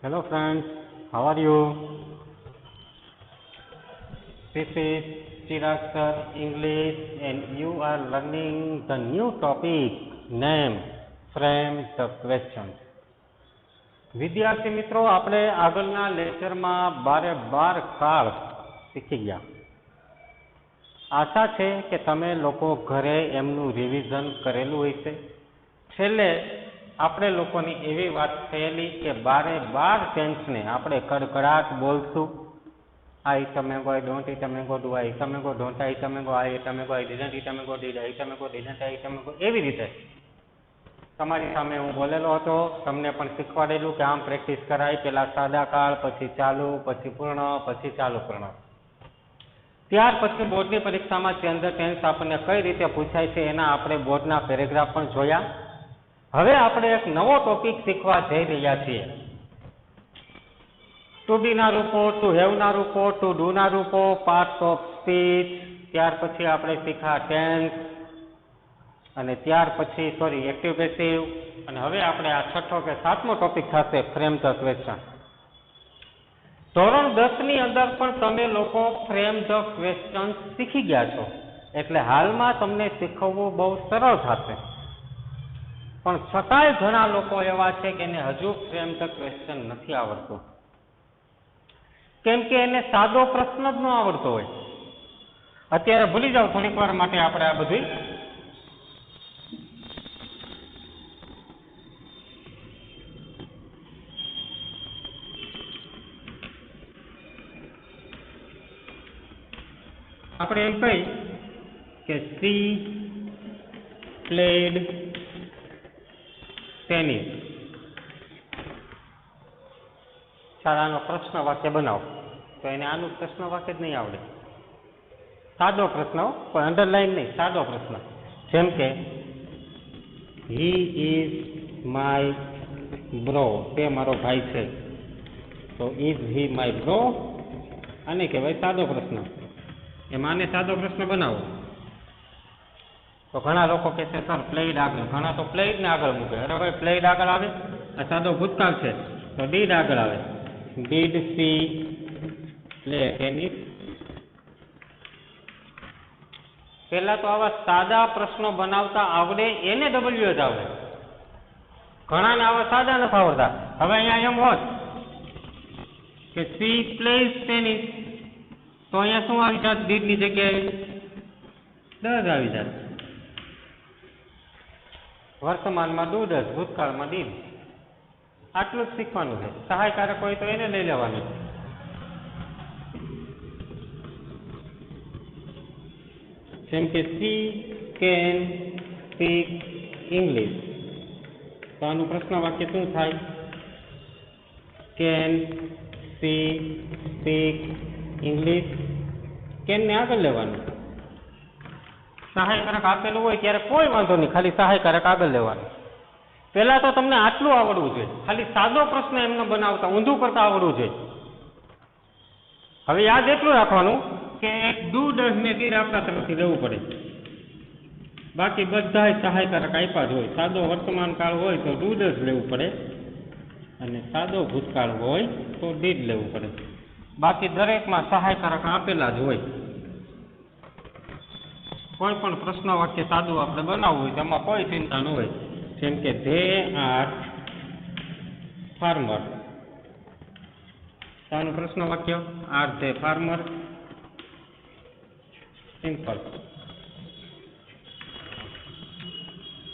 Hello friends, how are you? This is Chirag sir English and you are learning the new topic name frame the question. વિદ્યાર્થી મિત્રો આપણે આગળના લેક્ચરમાં 12 કાળ શીખી ગયા. આશા છે કે તમે લોકો ઘરે એમનું રિવિઝન કરેલું હશે. છેલ્લે આપણે લોકોની એવી વાત થયેલી કે 12 ટેન્સને આપણે કડકડાટ બોલશું. આઈ તમે ગો, આઈ ડોન્ટ, ઈ તમે ગો, ડુ આઈ તમે ગો, ડોન્ટ આઈ તમે ગો, આઈ તમે ગો, આઈ ડિડન્ટ, ઈ તમે ગો, ડીડ આઈ તમે ગો, ડિડન્ટ આઈ તમે ગો, એવી રીતે તમારી સામે હું બોલેલો હતો. તમને પણ શીખવાડેલું કે આમ પ્રેક્ટિસ કરાય. પહેલા સાદા કાળ, પછી ચાલુ, પછી પૂર્ણ, પછી ચાલુ પૂર્ણ. ત્યાર પછી બોર્ડની પરીક્ષામાં ચેન્જ ધ ટેન્સ આપણને કઈ રીતે પૂછાય છે એના આપણે બોર્ડના પેરેગ્રાફ પણ જોયા. હવે આપણે એક નવો ટોપિક શીખવા જઈ રહ્યા છીએ. ટુ બી ના રૂપો, ટુ હેવ ના રૂપો, ટુ ડુ ના રૂપો, પાર્ટ્સ ઓફ સ્પીચ. ત્યાર પછી આપણે શીખા ટેન્સ અને ત્યાર પછી એક્ટિવ પેસિવ. અને હવે આપણે આ છઠ્ઠો કે સાતમો ટોપિક થશે ફ્રેમ ધ ક્વેશ્ચન. ધોરણ 10 ની અંદર પણ તમે લોકો ફ્રેમ ધ ક્વેશ્ચન શીખી ગયા છો એટલે હાલમાં તમને શીખવવું બહુ સરળ થશે. પણ છતાંય ઘણા લોકો એવા છે કે એને હજુ ફ્રેમ ધ ક્વેશ્ચન નથી આવડતું, કેમ કે એને સાદો પ્રશ્ન જ ન આવડતો હોય. અત્યારે ભૂલી જાઓ થોડીક વાર માટે આપણે આ બધું. આપણે એમ કહી કે સી પ્લેડ ટેનિસ. શાળાનો પ્રશ્ન વાક્ય બનાવો તો એને આનું પ્રશ્ન વાક્ય જ નહીં આવડે. સાદો પ્રશ્ન, કોઈ અંડરલાઈન નહીં, સાદો પ્રશ્ન. જેમ કે હી ઇઝ માય બ્રો, તે મારો ભાઈ છે. તો ઇઝ હી માય બ્રો આને કહેવાય સાદો પ્રશ્ન. એમાં આને સાદો પ્રશ્ન બનાવો. તો ઘણા લોકો કહે છે સર પ્લેઇડ આગળ, ઘણા તો પ્લેઇડ ને આગળ મૂકે. અરે ભાઈ પ્લેઇડ આગળ આવે, આ સાદો ભૂતકાળ છે તો ડીડ આગળ આવે. Did she play tennis. પહેલા તો આવા સાદા પ્રશ્નો બનાવતા આવડે એને ડબલ્યુ જ આવડે. ઘણાને આવા સાદા નથી આવડતા. હવે અહીંયા એમ હોત કે સી પ્લેઝ ટેનિસ તો અહીંયા શું આવી જાત? ડીડની જગ્યાએ ડઝ આવી જાત. વર્તમાનમાં ડુ ડઝ, ભૂતકાળમાં ડીડ. આટલું જ શીખવાનું છે. સહાયકારક હોય તો એને લઈ લેવાનું. જેમ કે સી કેન સ્પીક ઇંગ્લિશ. તો આનું પ્રશ્ન વાક્ય શું થાય? Can see speak English. Can ને આગળ લેવાનું. સહાયકારક આપેલું હોય ત્યારે કોઈ વાંધો નહીં, ખાલી સહાયકારક આગળ લેવાનું. પહેલા તો તમને આટલું આવડવું જોઈએ. ખાલી સાદો પ્રશ્ન એમને બનાવતા ઊંધું કરતા આવડવું જોઈએ. હવે યાદ એટલું રાખવાનું કે ડુ ડઝ ને ડીડ આપણા તરફથી લેવું પડે. બાકી બધા સહાયકારક આપ્યા જ હોય. સાદો વર્તમાન કાળ હોય તો ડુ ડઝ લેવું પડે અને સાદો ભૂતકાળ હોય તો ડીડ લેવું પડે. બાકી દરેકમાં સહાયકારક આપેલા જ હોય. કોઈ પણ પ્રશ્ન વાક્ય સાદું આપણે બનાવવું હોય તેમાં કોઈ ચિંતા ન હોય. જેમ કે ધે આર ફાર્મર. આનું પ્રશ્ન વાક્ય આર ધે ફાર્મર. સિમ્પલ.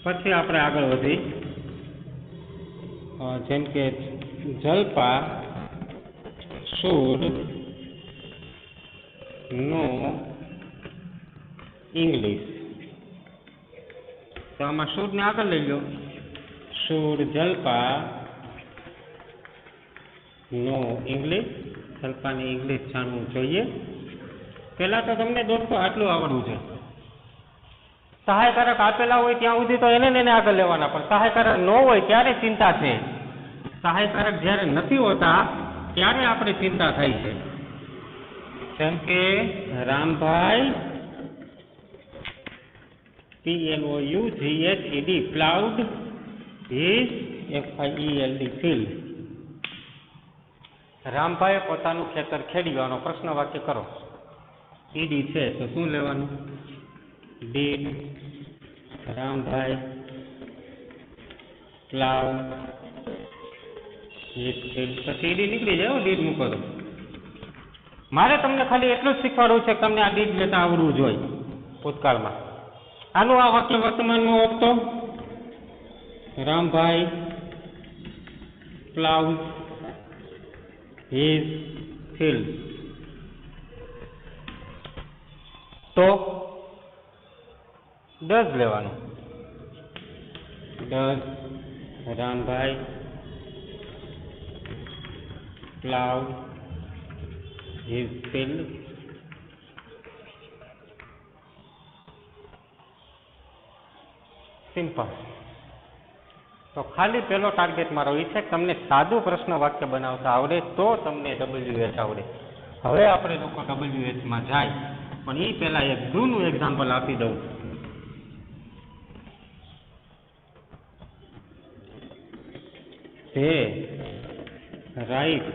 પછી આપણે આગળ વધી. જેમ કે જલ્પા શુડ નો ઇંગ્લિશ. તો આમાં શુડ ને આગળ લઈ લો. Should Jalpa know English. જલ્પાને ઇંગ્લિશ જાણવું જોઈએ. પહેલા તો તમને દોસ્તો આટલું આવડવું છે. સહાયકારક આપેલા હોય ત્યાં સુધી તો એને આગળ લેવાના, પણ સહાયકારક ન હોય ત્યારે ચિંતા છે. સહાયકારક જ્યારે નથી હોતા ત્યારે આપણે ચિંતા થાય છે. જેમ કે Rambhai PLOUGHED પ્લાઉડ his FIELD field. રામભાઈએ પોતાનું ખેતર ખેડ્યું. પ્રશ્ન વાક્ય કરો. ઈડી છે તો શું લેવાનું? ડીડ રામભાઈ પ્લાવ પછી ઈડી નીકળી જાય. ડીડ મૂકો તો. મારે તમને ખાલી એટલું જ શીખવાડવું છે કે તમને આ ડીડ લેતા આવડવું જોઈએ ભૂતકાળમાં. આનું આ વાક્ય વર્તમાનમાં હોત તો રામભાઈ પ્લાવ his field. તો does લેવાનું. does Rambhai plow his field? Simple. તો ખાલી પેલો ટાર્ગેટ મારો એ છે કે તમને સાદું પ્રશ્ન વાક્ય બનાવતા આવડે તો તમને WH આવડે. હવે આપણે લોકો WH માં જાય, પણ એ પહેલા એક જૂનું એક્ઝામ્પલ આપી દઉં. તે રાઈટ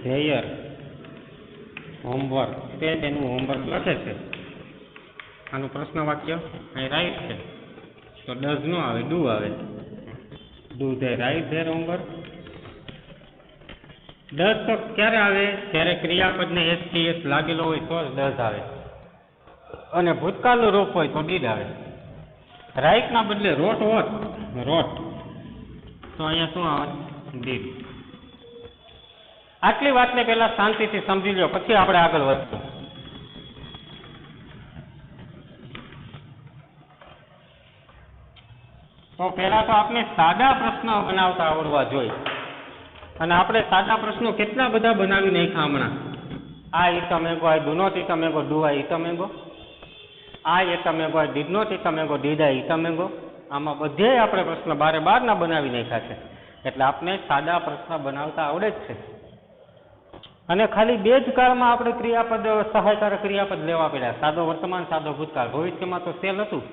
ધેયર હોમવર્ક. તે તેનું હોમવર્ક લખે છે. આનું પ્રશ્ન વાક્ય અહીં રાઈટ છે તો ડઝ નો આવે, ડુ આવે. Do they right there homework. Does તો ક્યારે આવે? જ્યારે ક્રિયાપદને STS લાગેલો હોય તો ડઝ આવે, અને ભૂતકાળનું રૂપ હોય તો ડીડ આવે. રાઈટના બદલે રોટ હોત, રોટ, તો અહીંયા શું આવે? ડીડ. આટલી વાતને પહેલા શાંતિથી સમજી લો, પછી આપણે આગળ વધશું. તો પહેલા તો આપણે સાદા પ્રશ્નો બનાવતા આવડવા જોઈએ, અને આપણે સાદા પ્રશ્નો કેટલા બધા બનાવી નાખ્યા હમણાં. આ eat a mango, I do not eat a mango, do I eat a mango? I ate a mango, I did not eat a mango, did I eat a mango? આમાં બધે આપણે પ્રશ્ન બારના બનાવી નાખ્યા છે. એટલે આપણે સાદા પ્રશ્ન બનાવતા આવડે જ છે. અને ખાલી બે જ કાળમાં આપણે ક્રિયાપદ, સહાયકારક ક્રિયાપદ લેવા પડ્યા. સાદો વર્તમાન, સાદો ભૂતકાળ. ભવિષ્યમાં તો સેલ હતું.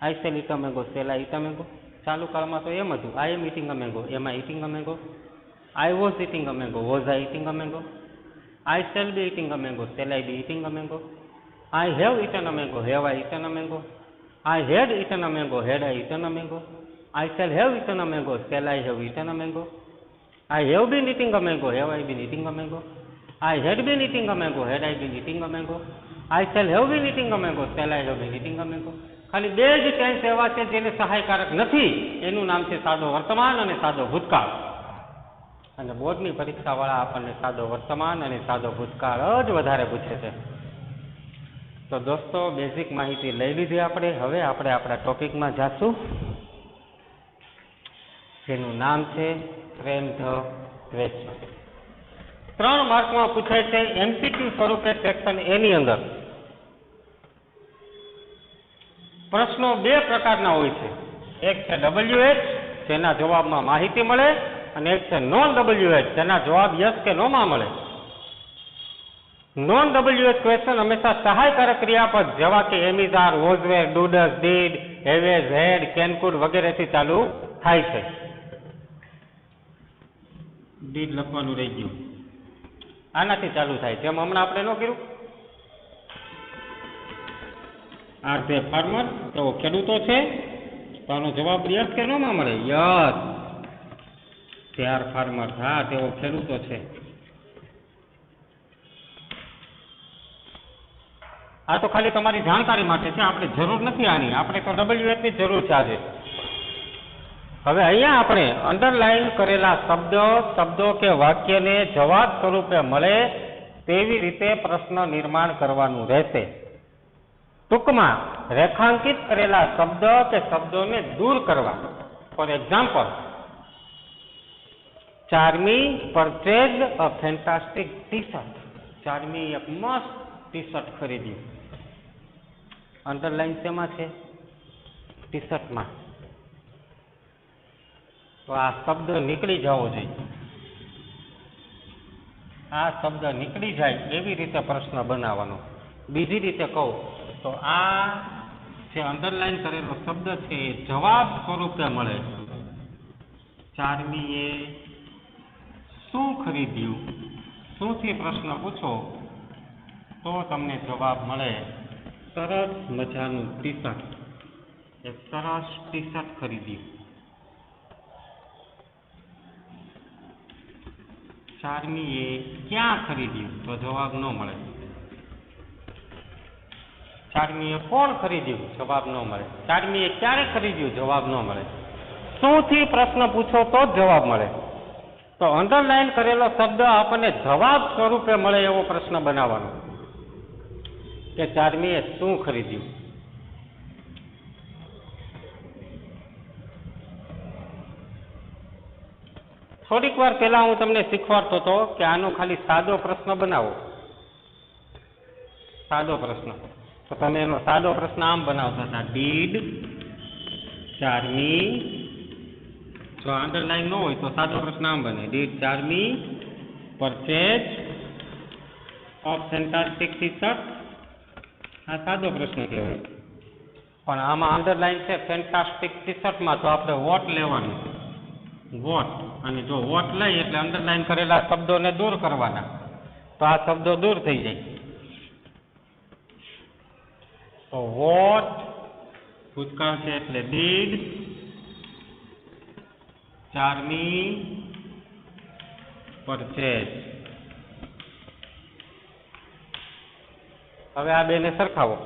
I shall eat a mango, shall I eat a mango? ચાલુ કાળમાં તો એમ હતું. I am eating a mango, am I eating a mango? I was eating a mango, was I eating a mango? I shall be eating a mango, shall I be eating a mango? I have eaten a mango, have I eaten a mango? I had eaten a mango, had I eaten a mango? I shall have eaten a mango, shall I have eaten a mango? I have been eating a mango, have I been eating a mango? I had been eating a mango, had I been eating a mango? I shall have been eating a mango, shall I have been eating a mango? ખાલી બે જ tense એવા છે જેને સહાયકારક નથી. એનું નામ છે સાદો વર્તમાન અને સાદો ભૂતકાળ. અને બોર્ડની પરીક્ષાવાળા આપણને સાદો વર્તમાન અને સાદો ભૂતકાળ જ વધારે પૂછે છે. તો દોસ્તો, બેઝિક માહિતી લઈ લીધી આપણે. હવે આપણે આપણા ટોપિકમાં જાશું, જેનું નામ છે ફ્રેમ ધ ક્વેશ્ચન. 3 માર્કમાં પૂછાય છે MCQ સ્વરૂપે સેક્શન A ની અંદર. પ્રશ્નો બે પ્રકારના હોય છે. એક છે WH, જેના જવાબમાં માહિતી મળે, અને એક છે નોન WH, જેના જવાબ યસ કે નો માં મળે. નોન WH ક્વેશ્ચન હંમેશા સહાયકારક ક્રિયાપદ જેવા કે am is, are, was, were, do, does, did, have, has, had, can, could વગેરેથી ચાલુ થાય છે. ડીડ લખવાનું રહી ગયું. આનાથી ચાલુ થાય, જેમ હમણાં આપણે ન કર્યું. આર ધે ફાર્મર, તેઓ ખેડૂતો છે, તો આનો જવાબ યસ કે નો માં મળે? યસ. ધે આર ફાર્મર, હા તેઓ ખેડૂતો છે. આ તો ખાલી તમારી જાણકારી માટે છે, આપણે જરૂર નથી આની. આપણે તો WH ની જરૂર છે આજે. હવે અહીંયા આપણે અંડરલાઈન કરેલા શબ્દો કે વાક્યને જવાબ સ્વરૂપે મળે તેવી રીતે પ્રશ્ન નિર્માણ કરવાનું રહેશે. ટૂંકમાં રેખાંકિત કરેલા શબ્દ કે શબ્દોને દૂર કરવા. For example, Charmi purchased a fantastic T-shirt. Charmi એક મસ્ત ટી-શર્ટ ખરીદ્યું. અંડરલાઈન શેમાં છે? ટી-શર્ટમાં. તો આ શબ્દ નીકળી જવો જોઈએ. આ શબ્દ નીકળી જાય એવી રીતે પ્રશ્ન બનાવવાનો. બીજી રીતે કહું તો આ જે અંડરલાઈન કરેલો શબ્દ છે એ જવાબ સ્વરૂપે મળે. ચાર્મીએ શું ખરીદ્યું? ખરીદ્યું? શુંથી પ્રશ્ન પૂછો તો તમને જવાબ મળે સરસ મજાનું ટી શર્ટ. એક સરસ ટી શર્ટ ખરીદ્યું. 4મીએ ક્યાં ખરીદ્યું? તો જવાબ ન મળે. 4મીએ કોણ ખરીદ્યું? જવાબ ન મળે. 4મીએ ક્યારે ખરીદ્યું? જવાબ ન મળે. શુંથી પ્રશ્ન પૂછો તો જ જવાબ મળે. તો અંડરલાઈન કરેલો શબ્દ આપણને જવાબ સ્વરૂપે મળે એવો પ્રશ્ન બનાવવાનો કે 4મીએ શું ખરીદ્યું. થોડીક વાર પહેલા હું તમને શીખવાડતો હતો કે આનો ખાલી સાદો પ્રશ્ન બનાવો. સાદો પ્રશ્ન. તો તમે એનો સાદો પ્રશ્ન આમ બનાવતા હતા, ડીડ 4મી. જો અંડરલાઈન ન હોય તો સાદો પ્રશ્ન આમ બને, ડીડ 4મી purchase of fantastic T shirt. આ સાદો પ્રશ્ન કહેવાય. પણ આમાં અંડરલાઈન છે ફેન્ટાસ્ટિક ટી શર્ટમાં, તો આપણે વોટ લેવાનું. વોટ. અને જો વોટ લઈ એટલે અંડરલાઈન કરેલા શબ્દોને દૂર કરવાના, તો આ શબ્દો દૂર થઈ જાય. તો વોટ ભૂતકાળ છે એટલે ડીડ 4મી પરચેજ. હવે આ બેને સરખાવો.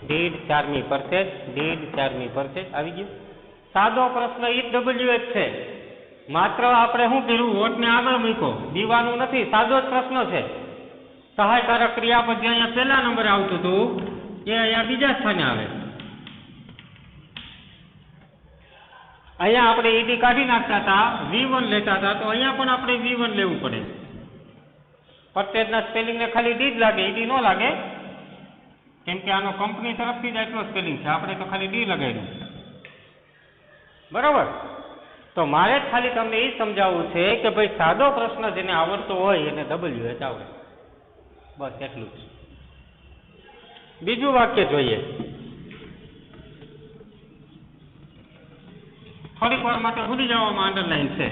ડીડ 4મી પરચેજ, ડીડ 4મી પરચેજ આવી ગયું. સાદો પ્રશ્ન EWH છે. માત્ર આપણે શું કર્યું? વોટને આગળ મૂક્યો, દીવાનું નથી. સાદો જ પ્રશ્ન છે. સહાયકારક ક્રિયાપદ જે અહીંયા પહેલા નંબરે આવતું હતું એ અહીંયા બીજા સ્થાને આવે. અહીંયા આપણે ઈડી કાઢી નાખતા હતા, V1 લેતા હતા, તો અહીંયા પણ આપણે V1 લેવું પડે. પરચેજના સ્પેલિંગને ખાલી ડી જ લાગે, ઈડી ન લાગે, કેમ કે આનો કંપની તરફથી જ એટલો સ્પેલિંગ છે. આપણે તો ખાલી ડી લગાવ્યું. બરાબર. તો મારે જ ખાલી તમને એ સમજાવવું છે કે ભાઈ સાદો પ્રશ્ન જેને આવડતો હોય એને WH આવડે. બસ એટલું જ. બીજું વાક્ય જોઈએ. થોડીક વાર માટે ભૂલી જવામાં અંડરલાઈન છે.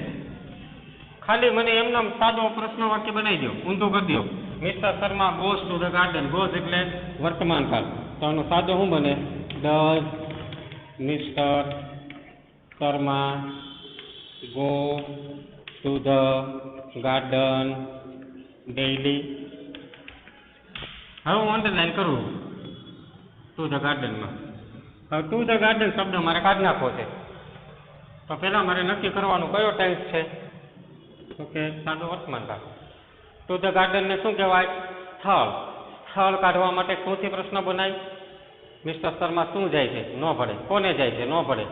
ખાલી મને એમનો સાદો પ્રશ્ન વાક્ય બનાવી દો, ઊંધું કરી દો. Mister Sharma goes to the garden. Goes એટલે વર્તમાન કાળ. તો આનો સાદો શું બને? Does mister Sharma go to the garden daily. હવે હું અંડરલાઈન કરું ટુ ધ ગાર્ડનમાં. હવે ટુ ધ ગાર્ડન શબ્દ મારે કાઢી નાખવો છે. તો પહેલા મારે નક્કી કરવાનું કયો ટેન્સ છે. તો કે સાદો વર્તમાન કાળ. ટુ ધ ગાર્ડનને શું કહેવાય? સ્થળ. સ્થળ કાઢવા માટે શુંથી પ્રશ્ન બનાય? મિસ્ટર શર્મા શું જાય છે? ન ભળે. કોને જાય છે? ન ભળે.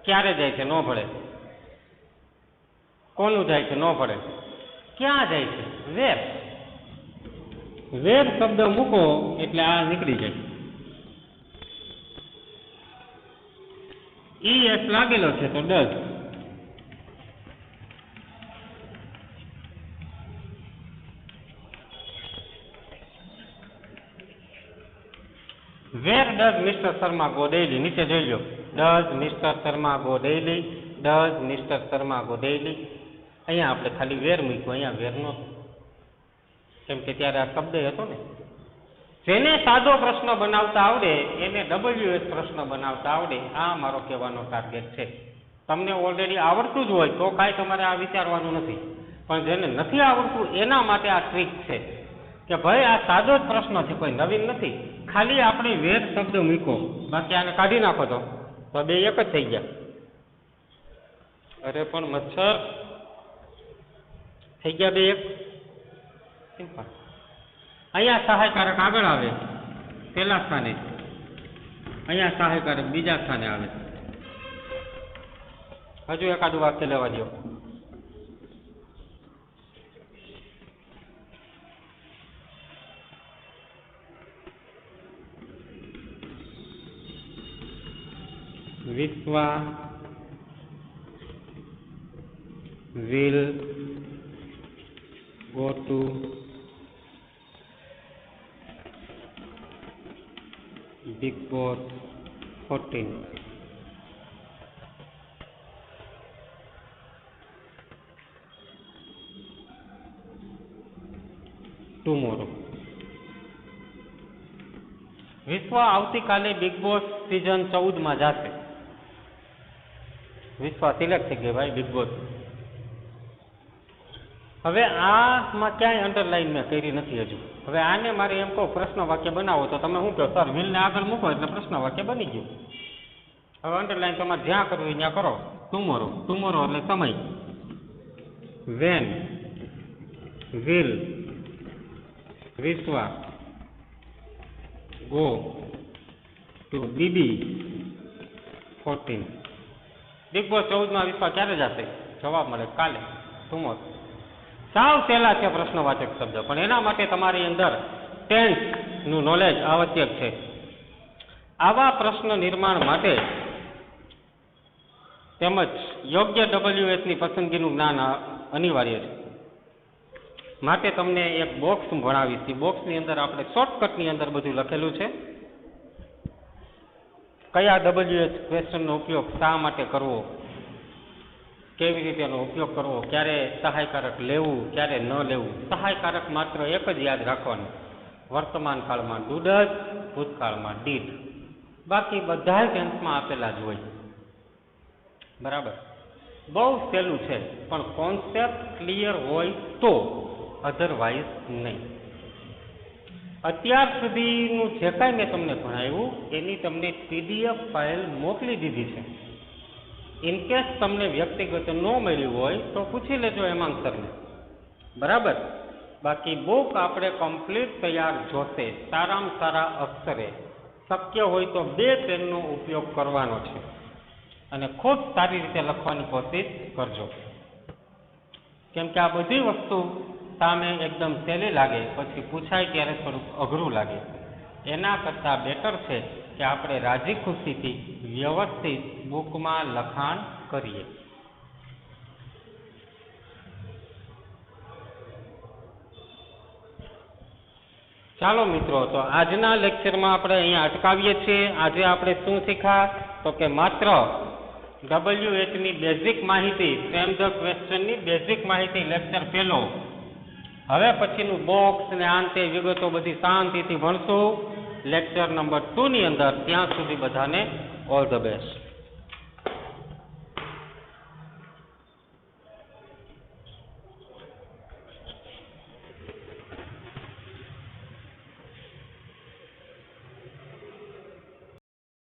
ક્યારે જાય છે? ન ભળે. કોનું જાય છે? ન ભળે. ક્યાં જાય છે? વેર. વેર શબ્દ મૂકો એટલે આ નીકળી જાય. ES લાગેલો છે તો does. Where does mister Sharma go daily. નીચે જોઈ લો. Does mister Sharma go daily. Does mister Sharma go daily. અહીંયા આપણે ખાલી વેર મૂક્યું, અહીંયા વેર નહોતો, કેમ કે ત્યારે આ શબ્દ હતો ને. જેને સાદો પ્રશ્ન બનાવતા આવડે એને WH પ્રશ્ન બનાવતા આવડે. આ મારો કહેવાનો ટાર્ગેટ છે. તમને ઓલરેડી આવડતું જ હોય તો કાંઈ તમારે આ વિચારવાનું નથી, પણ જેને નથી આવડતું એના માટે આ ટ્રીક છે કે ભાઈ આ સાદો જ પ્રશ્ન છે, કોઈ નવીન નથી. ખાલી આપણે વેર શબ્દ મૂકો, બાકી આને કાઢી નાખો તો બે એક જ થઈ ગયા. અરે પણ મચ્છર થઈ ગયા બે એક. સિમ્પલ. અહીંયા સહાયકારક આગળ આવે પહેલા સ્થાને, અહીંયા સહાયકારક બીજા સ્થાને આવે. હજુ એકાદું વાક્ય લેવા દો. વિશ્વા will go to Big Boss 14. Tomorrow. વિશ્વ આવતીકાલે બિગ બોસ સિઝન 14 જશે. વિશ્વ સિલેક્ટ થઈ ગઈ ભાઈ બિગ બોસ. હવે આમાં ક્યાંય અંડરલાઈન મેં કરી નથી હજુ. હવે આને મારે એમ કહું પ્રશ્ન વાક્ય બનાવો તો તમે શું કહો? સર વિલને આગળ મૂકો એટલે પ્રશ્ન વાક્ય બની ગયું. હવે અંડરલાઈન તમારે જ્યાં કરવું હોય ત્યાં કરો. ટુમોરો, ટુમોરો એટલે સમય. When will Vishwa go to BB 14. Big Boss 14 Vishwa ક્યારે જશે? જવાબ મળે કાલે, ટુમોરો. સાવ સહેલા છે પ્રશ્નવાચક શબ્દ, પણ એના માટે તમારી અંદર ટેન્સનું નોલેજ આવશ્યક છે. આવા પ્રશ્ન નિર્માણ માટે તેમજ યોગ્ય WH ની પસંદગીનું જ્ઞાન અનિવાર્ય છે. માટે તમને એક બોક્સ ભણાવીશ. બોક્સની અંદર આપણે શોર્ટકટની અંદર બધું લખેલું છે. કયા WH ક્વેશ્ચનનો ઉપયોગ શા માટે કરવો, કેવી રીતે એનો ઉપયોગ કરવો, ક્યારે સહાયકારક લેવું, ક્યારે ન લેવું. સહાયકારક માત્ર એક જ યાદ રાખવાનું, વર્તમાન કાળમાં ડુડજ, ભૂતકાળમાં ડીડ. બાકી બધા ટેન્સમાં આપેલા જ હોય. બરાબર, બહુ સહેલું છે, પણ કોન્સેપ્ટ ક્લિયર હોય તો, અધરવાઇઝ નહીં. અત્યાર સુધીનું જે કાંઈ મેં તમને ભણાવ્યું એની તમને PDF ફાઇલ મોકલી દીધી છે. ઇનકેસ તમને વ્યક્તિગત ન મળ્યું હોય તો પૂછી લેજો હેમાંગ સરને. બરાબર, બાકી બુક આપણે કમ્પ્લીટ તૈયાર જોશે. સારામાં સારા અક્ષરે, શક્ય હોય તો 2 પેનનો ઉપયોગ કરવાનો છે અને ખૂબ સારી રીતે લખવાની કોશિશ કરજો. કેમ કે આ બધી વસ્તુ સામે એકદમ સહેલી લાગે, પછી પૂછાય ત્યારે થોડુંક અઘરું લાગે. એના કરતાં બેટર છે કે આપણે રાજી ખુશીથી વ્યવસ્થિત બુકમાં લખાણ કરીએ. ચાલો મિત્રો, તો આજના લેક્ચરમાં આપણે અહીંયા અટકાવીએ છીએ. આજે આપણે શું શીખ્યા? તો કે માત્ર WH ની બેઝિક માહિતી, ફ્રેમ ધ ક્વેશ્ચનની બેઝિક માહિતી લેક્ચર પહેલો. હવે પછીનું બોક્સ ને આંતે વિગતો બધી શાંતિથી ભણશું લેક્ચર નંબર 2 ની અંદર. ત્યાં સુધી બધાને all the best.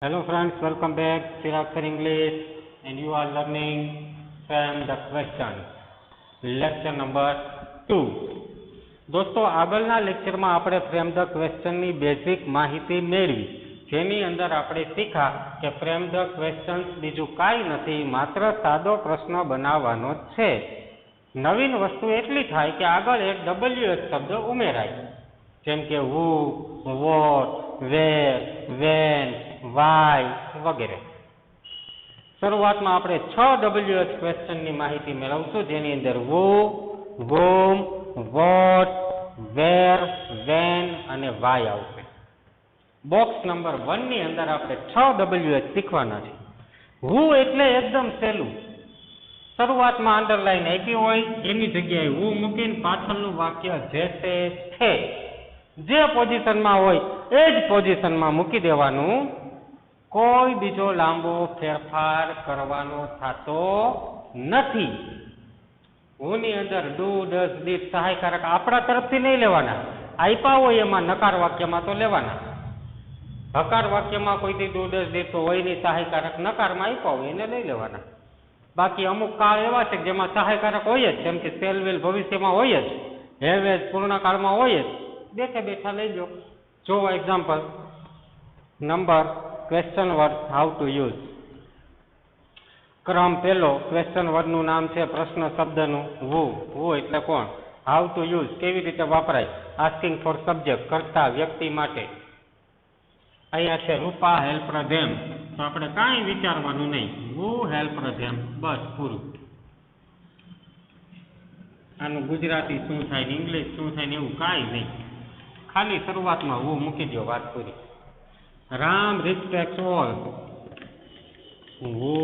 Hello friends, welcome back. Chirag Sir English, and you are learning from the question. Lecture number 2. દોસ્તો, આગળના લેક્ચરમાં આપણે ફ્રેમ ધ ક્વેશ્ચનની બેઝિક માહિતી મેળવી, જેની અંદર આપણે શીખ્યા કે ફ્રેમ ધ ક્વેશ્ચન બીજું કાંઈ નથી, માત્ર સાદો પ્રશ્ન બનાવવાનો જ છે. નવીન વસ્તુ એટલી થાય કે આગળ એક WH શબ્દ ઉમેરાય, જેમ કે હુ, વોટ, વેર, વેન, વાય વગેરે. શરૂઆતમાં આપણે 6 WH ક્વેશ્ચનની માહિતી મેળવશું, જેની અંદર હુ, whom, what, where, when અને why આવશે. બોક્સ નંબર 1 ની અંદર આપણે 6 WH શીખવાના છે. હુ એટલે એકદમ સહેલું. શરૂઆતમાં અંડરલાઈન આપી હોય એની જગ્યાએ હુ મૂકીને પાછળનું વાક્ય જે છે જે પોઝિશનમાં હોય એ જ પોઝિશનમાં મૂકી દેવાનું. કોઈ બીજો લાંબો ફેરફાર કરવાનો થતો નથી. હુની અંદર ડુ, ડઝ, ડીડ સહાયકારક આપણા તરફથી નહીં લેવાના. આપ્યા હોય એમાં નકાર વાક્યમાં તો લેવાના. હકાર વાક્યમાં કોઈથી ડુ, ડઝ, ડીડ તો હોય નહીં, સહાયકારક નકારમાં આપ્યા હોય એને લઈ લેવાના. બાકી અમુક કાળ એવા છે જેમાં સહાયકારક હોય જ, જેમ કે સેલ વેલ ભવિષ્યમાં હોય જ, હેવ એઝ પૂર્ણકાળમાં હોય જ. બેઠા બેઠા લઈ લો. જો example number question word how to use. ક્રમ પહેલો, ક્વેશ્ચન વર્ડનું નામ છે પ્રશ્ન શબ્દનું હુ. હુ એટલે કોણ. હાઉ ટુ યુઝ કેવી રીતે વાપરાય. આસ્કિંગ ફોર સબ્જેક્ટ કરતા વ્યક્તિ માટે. અહીંયા છે રૂપા હેલ્પર ધેમ, તો આપણે કાંઈ વિચારવાનું નહીં. હુ હેલ્પર ધેમ, બસ પૂરું. આનું ગુજરાતી શું થાય ને ઇંગ્લિશ શું થાય ને એવું કાંઈ નહીં. ખાલી શરૂઆતમાં હું મૂકી દો, વાત પૂરી. Ram respect all. Who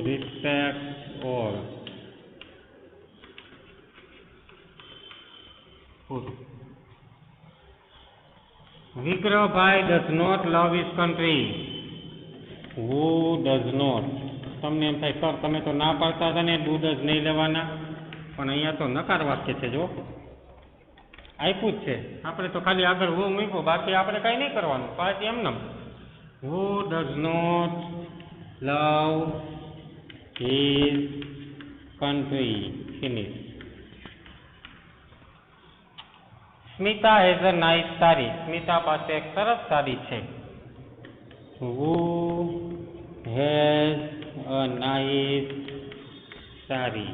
respect all. પૂરું. Vikrambhai does not love his country. Who does not. તમને એમ થાય સર તમે તો ના પાડતા હતા ને ડુ ડઝ નહીં લેવાના, પણ અહીંયા તો નકાર વાક્ય છે. જો આપ્યું જ છે, આપણે તો ખાલી આગળ હુ મૂક્યું, બાકી આપણે કાંઈ નહીં કરવાનું, પાછી એમનેમ. Who does not love his country. Finish. Smita has a nice sari. Smita પાસે એક સરસ સાડી છે. Who has a nice sari.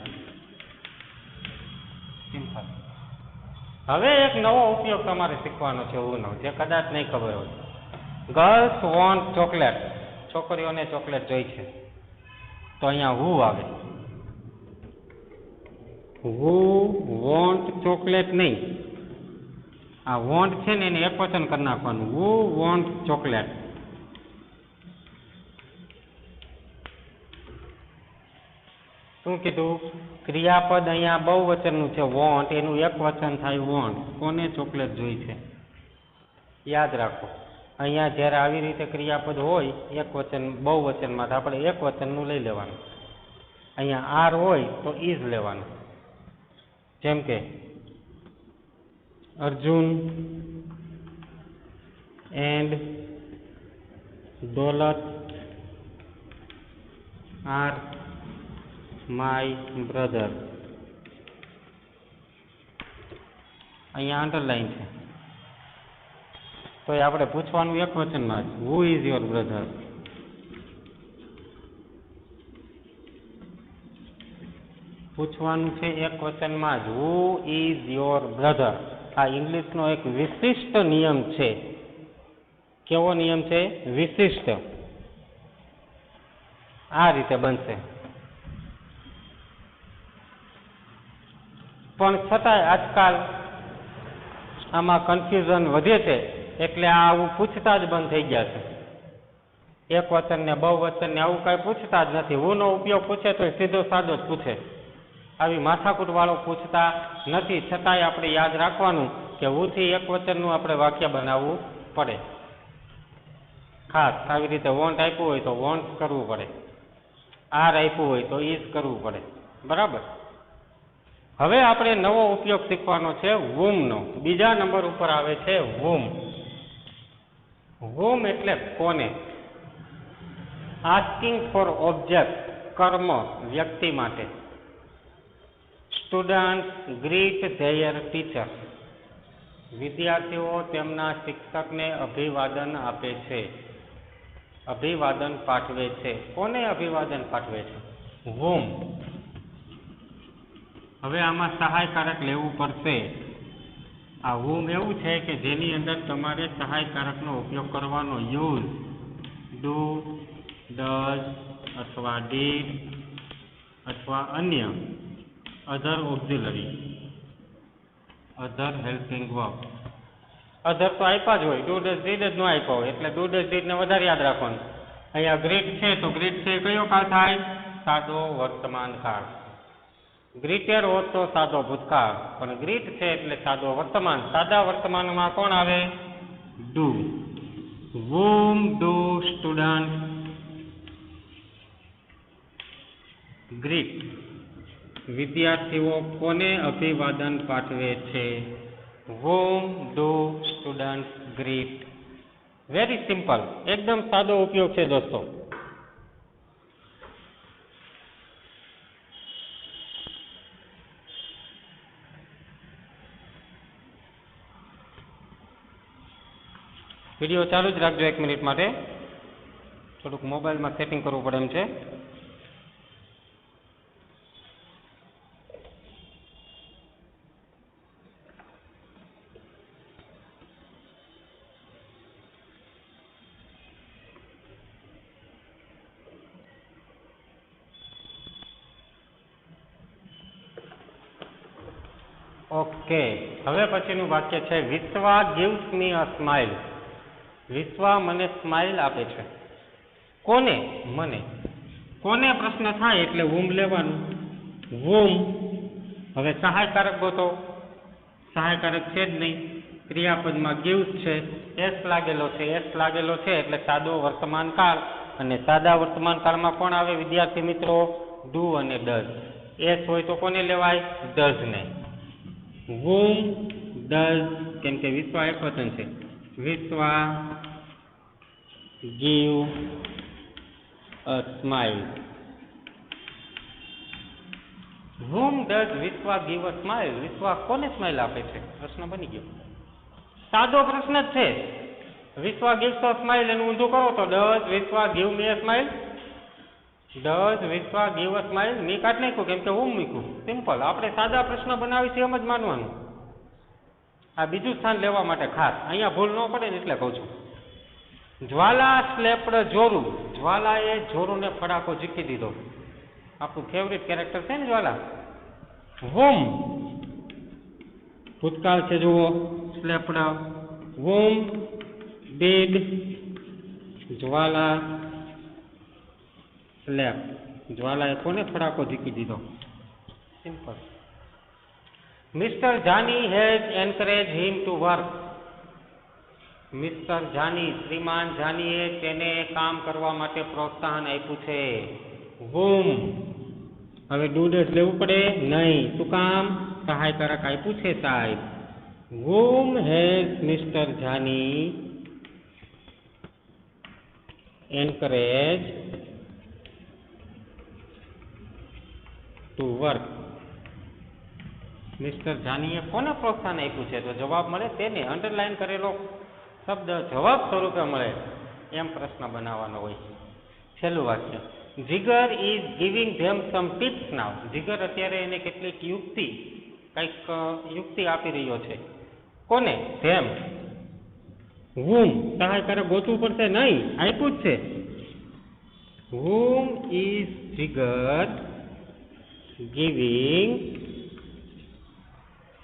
Simple. હવે એક નવો ઉપયોગ તમારે શીખવાનો છે હુનો, જે કદાચ નહીં ખબર હોય. Girls want chocolate. છોકરીઓને ચોકલેટ જોઈ છે, તો અહીંયા હુ આવે. હુ વોન્ટ ચોકલેટ નહીં, આ વોન્ટ છે ને એને એક વચન કરી નાખવાનું. હુ વોન્ટ ચોકલેટ. શું કીધું? ક્રિયાપદ અહીંયા બહુવચનનું છે વોન્ટ, એનું એક વચન થાય વોન્ટ. કોને ચોકલેટ જોઈ છે? યાદ રાખો, અહીંયા જ્યારે આવી રીતે ક્રિયાપદ હોય એક વચન બહુવચનમાં, તો આપણે એક વચનનું લઈ લેવાનું. અહીંયા આર હોય તો ઇઝ લેવાનું. જેમ કે Arjun and Daulat are my brother. અહીંયા અંડરલાઈન છે, તો આપણે પૂછવાનું એક વચનમાં જ, હુ ઇઝ યોર બ્રધર. પૂછવાનું છે એક વચનમાં જ, હુ ઇઝ યોર બ્રધર. આ ઇંગ્લિશનો એક વિશિષ્ટ નિયમ છે. કેવો નિયમ છે? વિશિષ્ટ. આ રીતે બનશે. પણ છતાંય આજકાલ આમાં કન્ફ્યુઝન વધે છે, એટલે આ આવું પૂછતા જ બંધ થઈ ગયા છે. એક વચન ને બહુવચન ને આવું કાંઈ પૂછતા જ નથી. હુનો ઉપયોગ પૂછે તો સીધો સાદો જ પૂછે, આવી માથાકૂટ વાળો પૂછતા નથી. છતાંય આપણે યાદ રાખવાનું કે હુથી એક વચનનું આપણે વાક્ય બનાવવું પડે. ખાસ આવી રીતે વોન્ટ આપ્યું હોય તો વોન્ટ કરવું પડે, આર આપ્યું હોય તો ઇઝ કરવું પડે. બરાબર. હવે આપણે નવો ઉપયોગ શીખવાનો છે વુમનો. બીજા નંબર ઉપર આવે છે વુમ. વુમ એટલે કોને. આસ્કિંગ ફોર ઓબ્જેક્ટ, કર્મ, વ્યક્તિ માટે. Student greet their teacher. વિદ્યાર્થીઓ તેમના શિક્ષકને અભિવાદન આપે છે, અભિવાદન પાઠવે છે. કોને અભિવાદન પાઠવે છે? વુમ. હવે આમાં સહાયકારક લેવું પડશે. આ વુમ એવું છે કે જેની અંદર તમારે સહાયકારકનો ઉપયોગ કરવાનો. યુઝ, ડુ, ડઝ અથવા ડીડ અથવા અન્ય અધર ઓક્ઝિલરી, અધર હેલ્પિંગ વર્બ. અધર તો આપ્યા જ હોય, ડુ ડઝ ડીડ જ ન આપ્યા હોય, એટલે ડુ ડઝ ડીડ ને વધારે યાદ રાખવાનું. અહીંયા ગ્રીટ છે તો ગ્રીટ છે કયો કાળ થાય? સાદો વર્તમાન કાળ. ગ્રીટેડ હોત તો સાદો ભૂતકાળ, પણ ગ્રીટ છે એટલે સાદો વર્તમાન. સાદા વર્તમાનમાં કોણ આવે? Do. whom do students greet? વિદ્યાર્થીઓ કોને અભિવાદન પાઠવે છે? whom do students greet? Very simple, એકદમ સાદો ઉપયોગ છે દોસ્તો. વિડીયો ચાલુ જ રાખજો 1 મિનિટ માટે, થોડુંક મોબાઈલમાં સેટિંગ કરવું પડે એમ છે. ઓકે, હવે પછીનું વાક્ય છે વિશ્વા gives me a smile. વિશ્વા મને સ્માઇલ આપે છે. કોને? મને. કોને પ્રશ્ન થાય એટલે whom લેવાનું. whom. હવે સહાયકારક ગોતો. સહાયકારક છે જ નહીં, ક્રિયાપદમાં gives છે એસ લાગેલો છે. એસ લાગેલો છે એટલે સાદો વર્તમાન કાળ, અને સાદા વર્તમાન કાળમાં કોણ આવે વિદ્યાર્થી મિત્રો? ડુ અને ડઝ. એસ હોય તો કોને લેવાય? ડઝને. whom does, કેમ કે વિશ્વા એકવચન છે, વિશ્વા give a smile. whom does Vishwa give a smile? વિશ્વા કોને સ્માઇલ આપે છે? પ્રશ્ન બની ગયો. સાદો પ્રશ્ન જ છે. વિશ્વા gives a smile એનું ઊંધું કરો તો does Vishwa give me a smile? does Vishwa give a smile? મી કાઢી નાખ્યું કેમ કે whom મૂક્યું. સિમ્પલ. આપણે સાદા પ્રશ્ન બનાવી છે એમ જ માનવાનું. આ બીજું સ્થાન લેવા માટે ખાસ અહીંયા ભૂલ ન પડે ને એટલે કહું છું. જ્વાલા સ્લેપ્ડ જોરુ. જ્વાલાએ જોરુને ફડાકો ઝીકી દીધો. આપણું ફેવરિટ કેરેક્ટર છે ને જ્વાલા. whom ભૂતકાળ છે જુઓ, slapped. whom did Jwala slap? જ્વાલાએ કોને ફડાકો ઝીકી દીધો? Simple. Mister Jani has encourage him to work. Mister Jani, શ્રીમાન જાનીએ તેને કામ કરવા માટે પ્રોત્સાહન આપ્યું છે. whom હવે ડૂડસ લેવું પડે નહીં. શું કામ? સહાયકારક આપ્યું છે સાહેબ. whom has mister Jani encourage to work. Mister જાનીએ કોને પ્રોત્સાહન આપ્યું છે? તો જવાબ મળે તેને. અંડરલાઈન કરેલો શબ્દ જવાબ સ્વરૂપે મળે એમ પ્રશ્ન બનાવવાનો હોય. છેલ્લું વાક્ય. Jigar is giving them some tips now. Jigar અત્યારે એને કેટલીક કંઈક યુક્તિ આપી રહ્યો છે. કોને? ધેમ. whom સહાયકારક ગોતવું પડશે નહીં, આપ્યું જ છે. whom is Jigar giving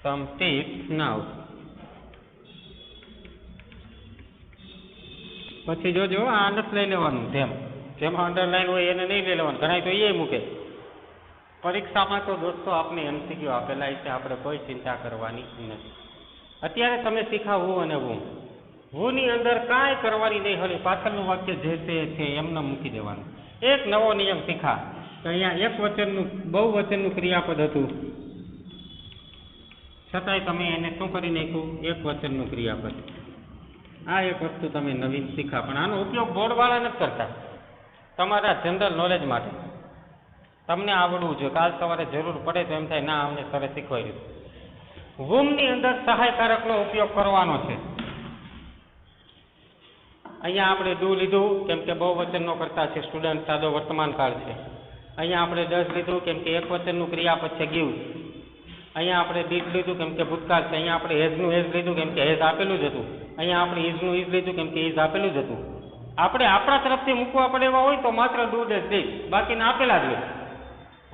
some tips now. પછી જોજો આ નથી લઈ લેવાનું. જેમાં અંડરલાઈન હોય એને નહીં લઈ લેવાનું. ઘણા તો એ મૂકે. પરીક્ષામાં તો દોસ્તો આપને એમસીક્યુ આપેલા છે, આપણે કોઈ ચિંતા કરવાની નથી. અત્યારે તમે શીખા હું અને હું ની અંદર કાંઈ કરવાની નહીં. હવે પાછળનું વાક્ય જે છે એમને મૂકી દેવાનું. એક નવો નિયમ શીખા. તો અહીંયા એક વચનનું બહુવચનનું ક્રિયાપદ હતું, છતાંય તમે એને શું કરી નાખ્યું? એક વચનનું ક્રિયાપદ. આ એક વસ્તુ તમે નવીન શીખા, પણ આનો ઉપયોગ બોર્ડવાળા નથી કરતા. તમારા જનરલ નોલેજ માટે તમને આવડવું જોઈએ. કાલ સવારે જરૂર પડે તો એમ થાય ના અમને સરે શીખવાડ્યું. whomની અંદર સહાયકારકનો ઉપયોગ કરવાનો છે. અહીંયા આપણે ડુ લીધું કેમ કે બહુવચનનો કરતા છે. સ્ટુડન્ટ સાદો વર્તમાન કાળ છે. અહીંયા આપણે ડઝ લીધું કેમ કે એક વચનનું ક્રિયાપદ છે ગીવ. અહીંયા આપણે ડીડ લીધું કેમ કે ભૂતકાળ છે. અહીંયા આપણે હેઝનું હેઝ લીધું કેમ કે હેઝ આપેલું જ હતું. અહીંયા આપણે ઇઝનું ઇઝ લીધું કેમ કે ઇઝ આપેલું જ હતું. આપણે આપણા તરફથી મૂકવા પડે એવા હોય તો માત્ર ડુ ડઝ ડીડ, બાકીના આપેલા જ હોય.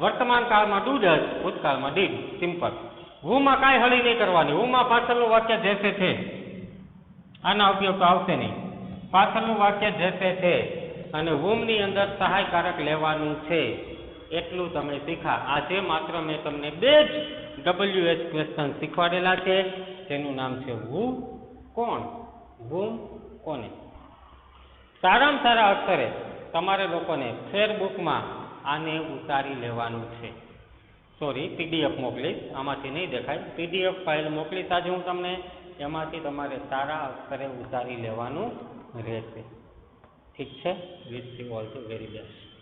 વર્તમાન કાળમાં ડુ ડઝ, ભૂતકાળમાં ડીડ. સિમ્પલ. હુમાં કાંઈ હળી નહીં કરવાની. હુમાં પાછળનું વાક્ય જેસે છે, આના ઉપયોગ તો આવશે નહીં. પાછળનું વાક્ય જેસે છે અને હુમની અંદર સહાયકારક લેવાનું છે. એટલું તમે શીખા. આજે માત્ર મેં તમને બે જ WH ક્વેશ્ચન શીખવાડેલા છે, જેનું નામ છે હુ કોણ, હુમ કોને. સારામાં સારા અક્ષરે તમારે લોકોને ફેરબુકમાં આને ઉતારી લેવાનું છે. સોરી, PDF મોકલીશ, આમાંથી નહીં દેખાય. PDF ફાઇલ મોકલીશ આજે હું તમને, એમાંથી તમારે સારા અક્ષરે ઉતારી લેવાનું રહેશે. ઠીક છે? Wish you all the very best.